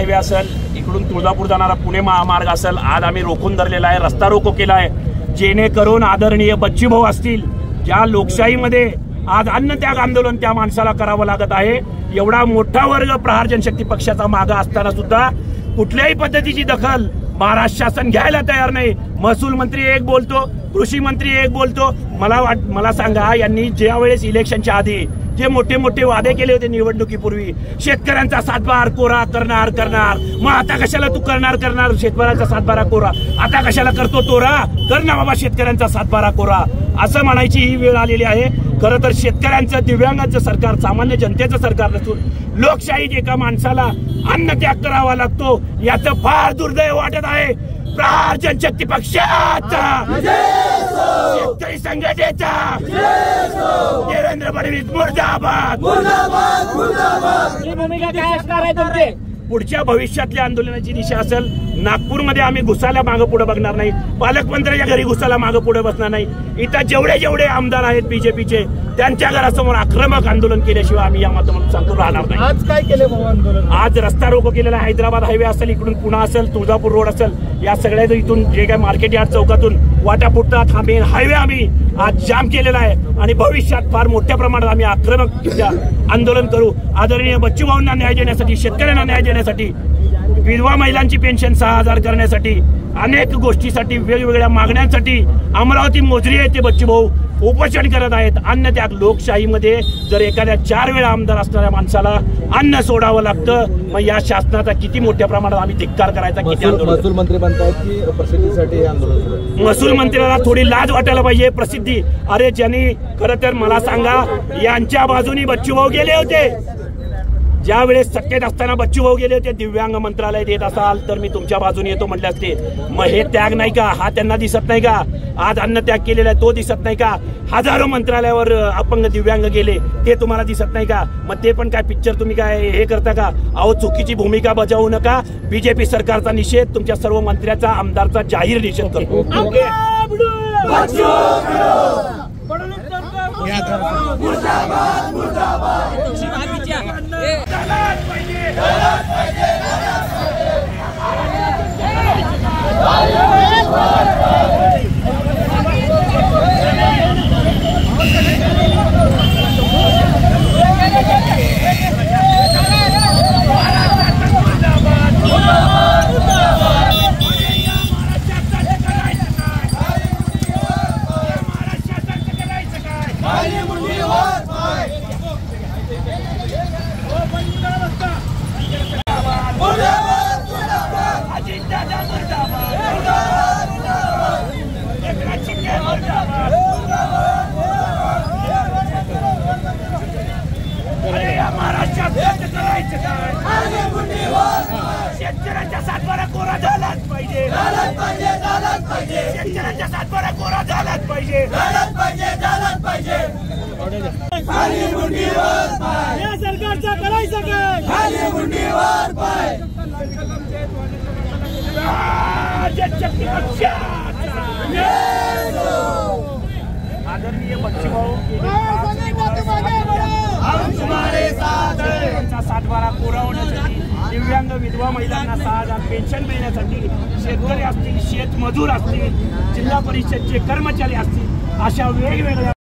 Highway असेल, इकडून तुळजापूर जाणारा पुणे महामार्ग असेल, आज आम्ही रोखून धरलेला आहे, रस्ता रोको केला आहे, जेणेकरून आदरणीय बच्चूभाऊ असतील, ज्या लोकशाहीमध्ये आज अन्नत्याग आंदोलन त्या माणसाला करावं लागत आहे, एवढा मोठा वर्ग प्रहार जनशक्ती पक्षाचा मागा असताना सुद्धा कुठल्याही पद्धतीची दखल महाराष्ट्र शासन घ्यायला तयार नाही। महसूल मंत्री एक बोलतो, कृषी मंत्री एक बोलतो। मला सांगा, यांनी ज्या वेळेस इलेक्शनच्या आधी जे मोठे मोठे वादे केले होते निवडणुकीपूर्वी, शेतकऱ्यांचा सातबार कोरा करणार, मग आता कशाला तू करणार शेतकऱ्यांचा सातबारा कोरा, आता कशाला करतो तोरा, कर ना बाबा शेतकऱ्यांचा सातबारा कोरा, असं म्हणायची ही वेळ आलेली आहे। खरं तर शेतकऱ्यांचं, दिव्यांगांचं सरकार सामान्य जनतेचं सरकार नसून लोकशाहीत एका माणसाला अन्न त्याग करावा लागतो, याचं फार दुर्दैव वाटत आहे। प्रहार जनशक्ती पक्षाचा, शेतकरी संघटनेचा देवेंद्र फडणवीस मुर्दाबाद। भूमिका काय असणार आहे तुमची? पुढच्या भविष्यातल्या आंदोलनाची दिशा असेल, नागपूरमध्ये आम्ही घुसायला मागे पुढे बघणार नाही, पालकमंत्र्यांच्या घरी घुसायला मागे पुढे बसणार नाही। इथं जेवढे आमदार आहेत बीजेपीचे, त्यांच्या घरासमोर आक्रमक आंदोलन केल्याशिवाय आम्ही या माध्यमातून सांगतो राहणार नाही। आज काय केले भाऊ आंदोलन? आज रस्ता रोको केलेला, हैदराबाद हायवे असेल, इकडून पुणे असेल, तुळजापूर रोड असेल, या सगळ्या इथून जे काही मार्केट यार्ड चौकातून वाटापुट्टा थांबेल हायवे आम्ही आज जाम केलेला आहे आणि भविष्यात फार मोठ्या प्रमाणात आम्ही आक्रमक आंदोलन करू। आदरणीय बच्चूभाऊंना न्याय देण्यासाठी, शेतकऱ्यांना न्याय देण्यासाठी, विधवा महिलांची पेन्शन 6000 करण्यासाठी, अनेक गोष्टीसाठी, वेगवेगळ्या मागण्यांसाठी अमरावती मोजरी येथे बच्चूभाऊ उपोषण करत आहेत। अन्न त्याग, लोकशाहीमध्ये जर एखाद्या 4 वेळा आमदार असणाऱ्या माणसाला अन्न सोडावं लागतं, मग या शासनाचा किती मोठ्या प्रमाणात आम्ही धिक्कार करायचा, किती आंदोलन। महसूल मंत्री म्हणतात की प्रसिद्धीसाठी हे आंदोलन, महसूल मंत्र्याला थोडी लाज वाटायला पाहिजे। प्रसिद्धी, अरे ज्यांनी, खरं तर मला सांगा, यांच्या बाजूनी बच्चूभाऊ गेले होते, ज्या वेळेस सत्तेत असताना बच्चूभाऊ गेले होते, दिव्यांग मंत्रालयात येत असाल तर मी तुमच्या बाजूने येतो म्हटले असते। मग हे त्याग नाही का, हा त्यांना दिसत नाही का? आज अन्न त्याग केलेला आहे तो दिसत नाही का? हजारो मंत्रालयावर अपंग दिव्यांग गेले, ते तुम्हाला दिसत नाही का? मग ते पण काय पिक्चर तुम्ही काय हे करता का? अहो, चुकीची भूमिका बजावू नका। बीजेपी सरकारचा निषेध, तुमच्या सर्व मंत्र्याचा, आमदारचा जाहीर निषेध करतो। शेतकऱ्यांच्या सातबारा कोरा झालाच पाहिजे, शेतकऱ्यांच्या सातबारा कोरा झालाच पाहिजे। या सरकारचा करायचं काय? खाली मुंडीवर पाय। जनशक्ती पक्षाचा आदरणीय बच्चूभाऊ सातबारा कोरा होण्यासाठी, दिव्यांग विधवा महिलांना 6000 पेन्शन मिळण्यासाठी, शेतकरी असतील, शेतमजूर असतील, जिल्हा परिषदचे कर्मचारी असतील, अशा वेगवेगळ्या